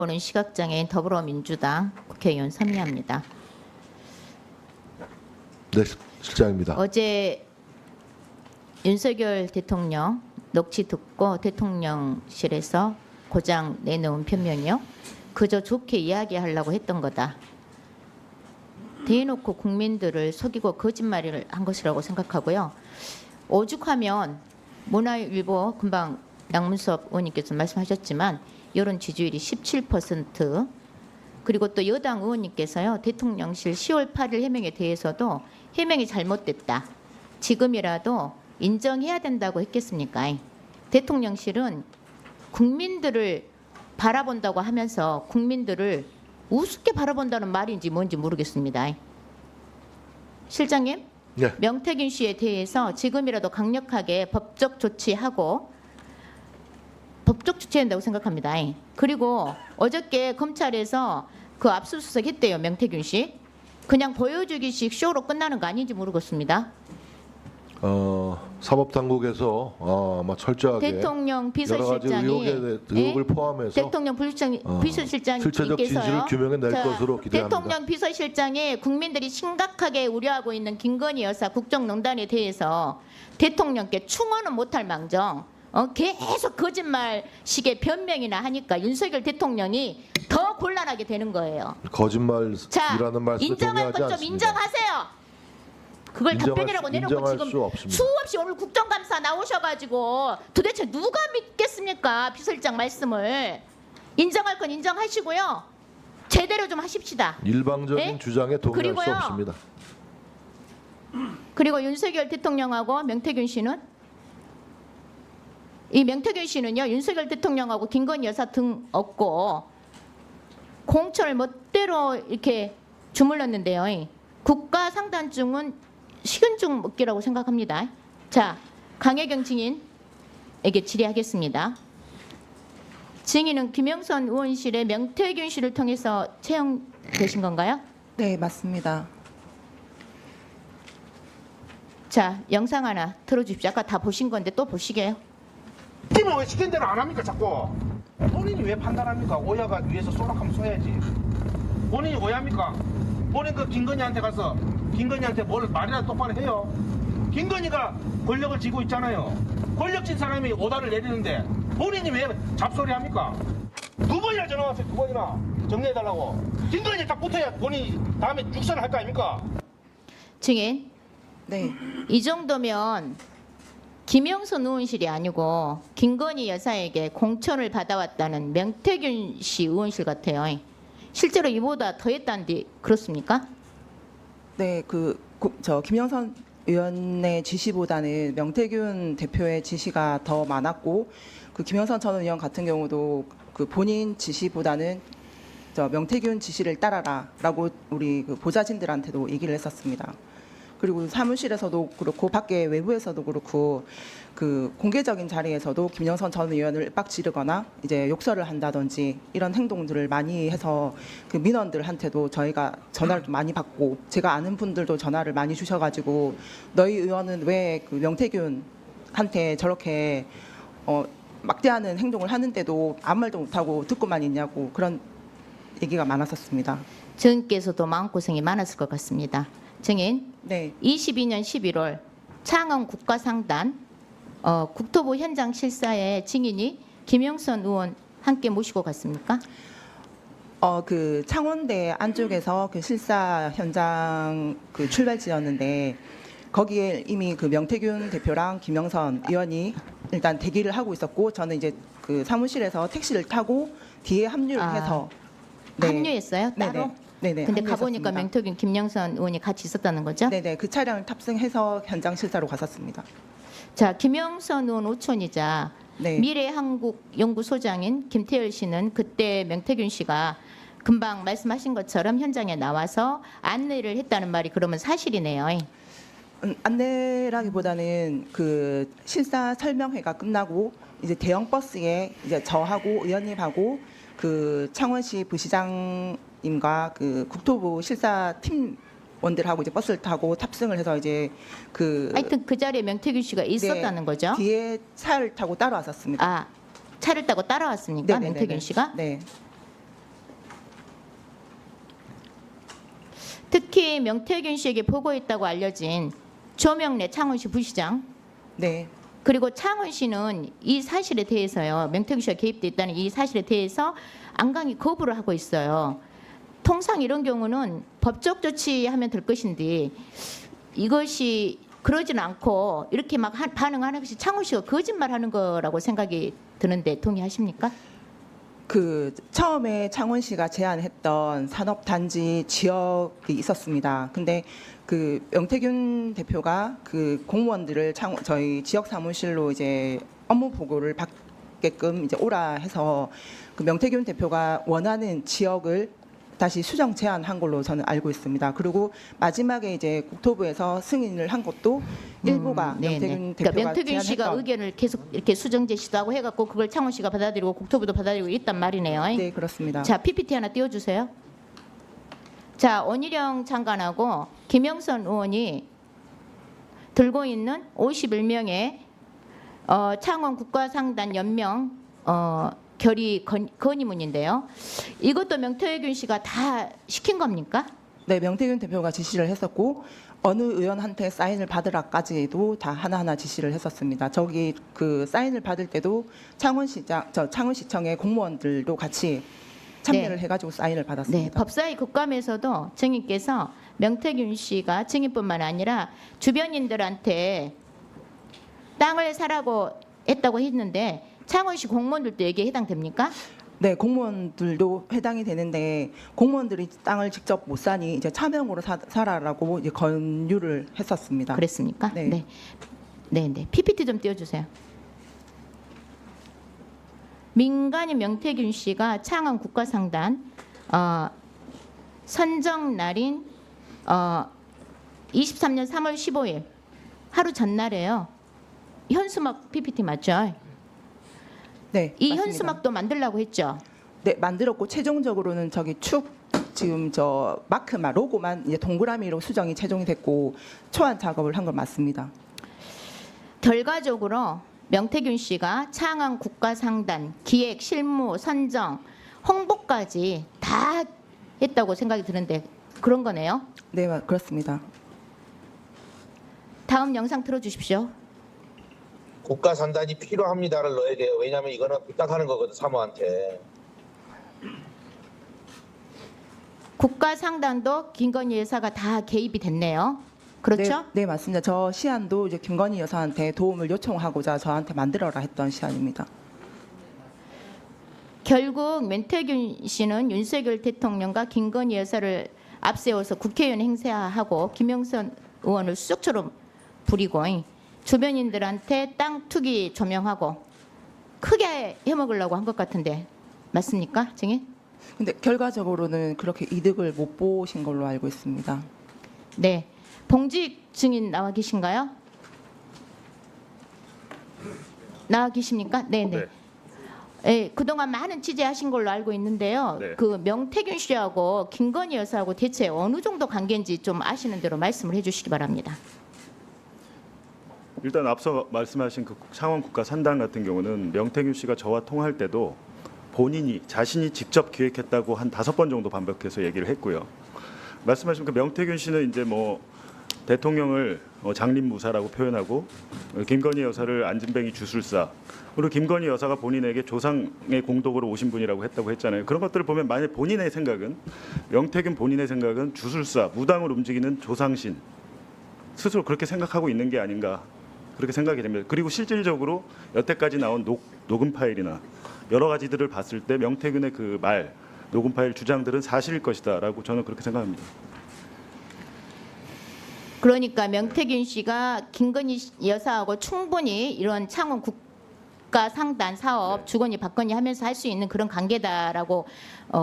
보는 시각장애인 더불어민주당 국회의원 선미합니다. 네, 실장입니다. 어제 윤석열 대통령 녹취 듣고 대통령실에서 고장 내놓은 변명이요. 그저 좋게 이야기하려고 했던 거다. 대놓고 국민들을 속이고 거짓말을 한 것이라고 생각하고요. 오죽하면 문화일보 금방 양문석 의원님께서 말씀하셨지만 여론 지지율이 17% 그리고 또 여당 의원님께서요. 대통령실 10월 8일 해명에 대해서도 해명이 잘못됐다. 지금이라도 인정해야 된다고 했겠습니까? 대통령실은 국민들을 바라본다고 하면서 국민들을 우습게 바라본다는 말인지 뭔지 모르겠습니다. 실장님, 네. 명태균 씨에 대해서 지금이라도 강력하게 법적 조치하고 법적 조치해야 된다고 생각합니다. 그리고 어저께 검찰에서 그 압수수색 했대요. 명태균 씨. 그냥 보여주기식 쇼로 끝나는 거 아닌지 모르겠습니다. 사법당국에서 아마 철저하게 대통령 여러 가지 의혹을 포함해서 대통령 비서실장님께서요. 실체적 진실을 규명해낼 것으로 기대합니다. 대통령 비서실장이 국민들이 심각하게 우려하고 있는 김건희 여사 국정농단에 대해서 대통령께 충원은 못할 망정 계속 거짓말식의 변명이나 하니까 윤석열 대통령이 더 곤란하게 되는 거예요. 거짓말이라는 말씀에 인정할 동의하지 것 좀 않습니다. 인정하세요. 그걸 답변이라고 내놓고 지금 수 없습니다. 수없이 오늘 국정감사 나오셔가지고 도대체 누가 믿겠습니까? 비서실장 말씀을. 인정할 건 인정하시고요. 제대로 좀 하십시다. 일방적인 네? 주장에 동의할 수 그리고요. 없습니다. 그리고 윤석열 대통령하고 명태균 씨는 이 명태균 씨는요. 윤석열 대통령하고 김건희 여사 등 업고 공천을 멋대로 이렇게 주물렀는데요. 국가상단증은 식은죽 먹기라고 생각합니다. 자, 강혜경 증인에게 질의하겠습니다. 증인은 김영선 의원실에 명태균 씨를 통해서 채용되신 건가요? 네, 맞습니다. 자, 영상 하나 틀어주십시오. 아까 다 보신 건데 또 보시게요. 팀을 왜 시킨 대로 안 합니까 자꾸? 본인이 왜 판단합니까? 오야가 위에서 쏘락하면 쏘야지. 본인이 오야입니까? 본인 그 김건희한테 가서 김건희한테 뭘 말이나 똑바로 해요. 김건희가 권력을 쥐고 있잖아요. 권력 진 사람이 오다를 내리는데 본인이 왜 잡소리 합니까? 두 번이나 전화 왔어요. 두 번이나 정리해달라고. 김건희 딱 붙어야 본인이 다음에 육선을 할 거 아닙니까? 증인, 네, 이 정도면 김영선 의원실이 아니고 김건희 여사에게 공천을 받아왔다는 명태균 씨 의원실 같아요. 실제로 이보다 더 했다는데 그렇습니까? 네, 김영선 의원의 지시보다는 명태균 대표의 지시가 더 많았고, 그 김영선 전 의원 같은 경우도 그 본인 지시보다는 명태균 지시를 따라라라고 우리 그 보좌진들한테도 얘기를 했었습니다. 그리고 사무실에서도 그렇고 밖에 외부에서도 그렇고 그 공개적인 자리에서도 김영선 전 의원을 윽박지르거나 이제 욕설을 한다든지 이런 행동들을 많이 해서 그 민원들한테도 저희가 전화를 많이 받고 제가 아는 분들도 전화를 많이 주셔가지고 너희 의원은 왜 그 명태균한테 저렇게 막대하는 행동을 하는데도 아무 말도 못하고 듣고만 있냐고 그런 얘기가 많았었습니다. 증인께서도 마음고생이 많았을 것 같습니다. 증인, 네. 22년 11월 창원 국가상단 국토부 현장 실사의 증인이 김영선 의원 함께 모시고 갔습니까? 그 창원대 안쪽에서 그 실사 현장 그 출발지였는데 거기에 이미 그 명태균 대표랑 김영선 의원이 일단 대기를 하고 있었고 저는 이제 그 사무실에서 택시를 타고 뒤에 합류를 해서 합류했어요? 따로? 네네. 근데 가보니까 합류했었습니다. 명태균, 김영선 의원이 같이 있었다는 거죠? 네네. 그 차량을 탑승해서 현장 실사로 갔었습니다. 자, 김영선 의원 오촌이자 네. 미래한국연구소장인 김태열 씨는 그때 명태균 씨가 금방 말씀하신 것처럼 현장에 나와서 안내를 했다는 말이 그러면 사실이네요. 안내라기보다는 그 실사 설명회가 끝나고 이제 대형 버스에 이제 저하고 의원님하고 그 창원시 부시장님과 그 국토부 실사 팀원들하고 이제 버스를 타고 탑승을 해서 이제 그 하여튼 그 자리에 명태균 씨가 있었다는 거죠? 뒤에 차를 타고 따라왔었습니다. 아, 차를 타고 따라왔습니까? 네네네네. 명태균 씨가? 네. 특히 명태균 씨에게 보고했다고 알려진 조명래 창원시 부시장 네, 그리고 창원시는 이 사실에 대해서요. 명태균 씨가 개입돼 있다는 이 사실에 대해서 안강히 거부를 하고 있어요. 통상 이런 경우는 법적 조치하면 될 것인데 이것이 그러지는 않고 이렇게 막 반응하는 것이 창원시가 거짓말하는 거라고 생각이 드는데 동의하십니까? 그 처음에 창원시가 제안했던 산업단지 지역이 있었습니다. 근데 그 명태균 대표가 그 공무원들을 저희 지역 사무실로 이제 업무 보고를 받게끔 이제 오라 해서 그 명태균 대표가 원하는 지역을 다시 수정 제안한 걸로 저는 알고 있습니다. 그리고 마지막에 이제 국토부에서 승인을 한 것도 일부가 네네. 명태균 그러니까 대표가 명태균 씨가 제안했던 의견을 계속 이렇게 수정 제시도 하고 해갖고 그걸 창원시가 받아들이고 국토부도 받아들이고 있단 말이네요. 네, 그렇습니다. 자, PPT 하나 띄워주세요. 자, 원희룡 장관하고 김영선 의원이 들고 있는 51명의 창원 국가상단 연명 결의 건의문인데요. 이것도 명태균 씨가 다 시킨 겁니까? 네, 명태균 대표가 지시를 했었고 어느 의원한테 사인을 받으라까지도 다 하나하나 지시를 했었습니다. 저기 그 사인을 받을 때도 창원시청의 공무원들도 같이 참여를 네. 해가지고 사인을 네, 받았습니다. 법사위 국감에서도 증인께서 명태균 씨가 증인뿐만 아니라 주변인들한테 땅을 사라고 했다고 했는데 창원시 공무원들도 여기에 해당됩니까? 네, 공무원들도 해당이 되는데 공무원들이 땅을 직접 못 사니 이제 차명으로 사라라고 이제 권유를 했었습니다. 그랬습니까? 네. 네. 네, 네. PPT 좀 띄워주세요. 민간인 명태균 씨가 창원 국가상단 선정 날인 23년 3월 15일 하루 전날에요. 현수막 PPT 맞죠? 네, 이 맞습니다. 현수막도 만들라고 했죠. 네, 만들었고 최종적으로는 저기 축 지금 저 마크만 로고만 이제 동그라미로 수정이 최종이 됐고 초안 작업을 한 건 맞습니다. 결과적으로 명태균 씨가 창원 국가상단 기획, 실무, 선정, 홍보까지 다 했다고 생각이 드는데 그런 거네요. 네, 그렇습니다. 다음 영상 틀어주십시오. 국가 산단이 필요합니다를 넣어야 돼요. 왜냐하면 이거는 부탁하는 거거든 사모한테. 국가상단도 김건희 여사가 다 개입이 됐네요. 그렇죠? 네, 네, 맞습니다. 저 시안도 이제 김건희 여사한테 도움을 요청하고자 저한테 만들어라 했던 시안입니다. 결국 명태균 씨는 윤석열 대통령과 김건희 여사를 앞세워서 국회의원 행세하고 김영선 의원을 수석처럼 부리고 주변인들한테 땅 투기 조명하고 크게 해먹으려고 한 것 같은데 맞습니까, 증인? 근데 결과적으로는 그렇게 이득을 못 보신 걸로 알고 있습니다. 네, 봉직 증인 나와 계신가요? 나와 계십니까? 네, 네. 예, 그동안 많은 취재하신 걸로 알고 있는데요. 네. 그 명태균 씨하고 김건희 여사하고 대체 어느 정도 관계인지 좀 아시는 대로 말씀을 해주시기 바랍니다. 일단 앞서 말씀하신 그 창원 국가 산단 같은 경우는 명태균 씨가 저와 통화할 때도 자신이 직접 기획했다고 한 5번 정도 반복해서 얘기를 했고요. 말씀하신 그 명태균 씨는 이제 뭐 대통령을 장림무사라고 표현하고 김건희 여사를 안진뱅이 주술사 그리고 김건희 여사가 본인에게 조상의 공덕으로 오신 분이라고 했다고 했잖아요. 그런 것들을 보면 만약 본인의 생각은 명태균 본인의 생각은 주술사 무당을 움직이는 조상신 스스로 그렇게 생각하고 있는 게 아닌가 그렇게 생각이 됩니다. 그리고 실질적으로 여태까지 나온 녹음 파일이나 여러 가지들을 봤을 때 명태균의 그 녹음 파일 주장들은 사실일 것이다라고 저는 그렇게 생각합니다. 그러니까 명태균 씨가 김건희 여사하고 충분히 이런 창원 국가 상단 사업 주거니 받거니 하면서 할 수 있는 그런 관계다라고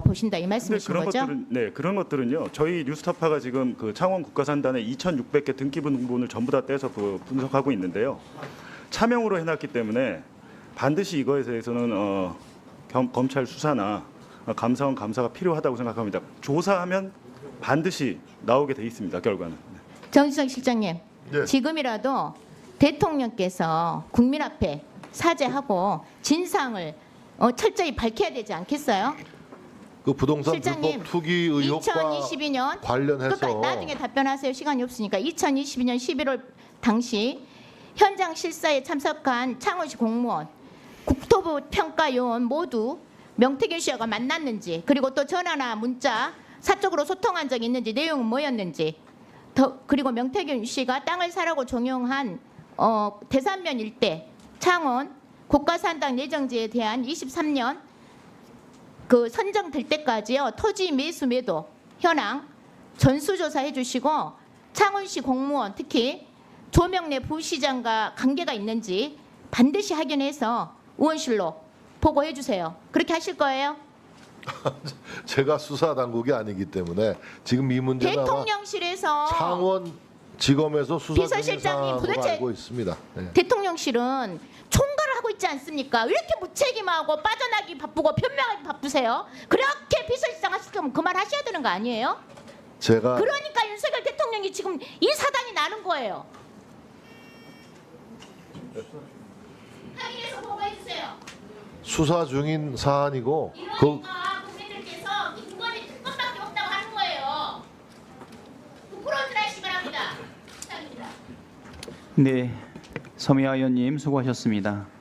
보신다 이 말씀이신 거죠? 그런 것들은요. 저희 뉴스타파가 지금 그 창원 국가산단의 2,600개 등기부등본을 전부 다 떼서 분석하고 있는데요. 차명으로 해놨기 때문에 반드시 이거에 대해서는 검찰 수사나 감사원 감사가 필요하다고 생각합니다. 조사하면 반드시 나오게 돼 있습니다. 결과는. 정진석 실장님, 네. 지금이라도 대통령께서 국민 앞에 사죄하고 진상을 철저히 밝혀야 되지 않겠어요? 그 부동산 실장님, 불법 투기 의혹과 2022년 관련해서 나중에 답변하세요. 시간이 없으니까. 2022년 11월 당시 현장 실사에 참석한 창원시 공무원, 국토부 평가요원 모두 명태균 씨와 만났는지, 그리고 또 전화나 문자 사적으로 소통한 적이 있는지, 내용은 뭐였는지, 그리고 명태균 씨가 땅을 사라고 종용한 대산면 일대 창원 고가산당 예정지에 대한 23년 그 선정될 때까지요 토지 매수 매도 현황 전수조사해 주시고, 창원시 공무원 특히 조명래 부시장과 관계가 있는지 반드시 확인해서 의원실로 보고해 주세요. 그렇게 하실 거예요? 제가 수사 당국이 아니기 때문에 지금 이 문제는 아마 대통령실에서 창원지검에서 수사 중인 비서실장님, 사항으로 도대체 알고 있습니다. 네. 대통령실은 총괄을 하고 있지 않습니까? 왜 이렇게 무책임하고 빠져나기 바쁘고 변명하기 바쁘세요? 그렇게 비서실장 하실 거면 그만하셔야 되는 거 아니에요? 제가 그러니까 윤석열 대통령이 지금 이 사단이 나는 거예요. 확인해서 보고해 주세요. 수사 중인 사안이고 그 이러니까 국민들께서 김건희 특검밖에 없다고 하는 거예요. 부끄러운 줄 하시기 바랍니다. 감사합니다. 네, 서미아 의원님 수고하셨습니다.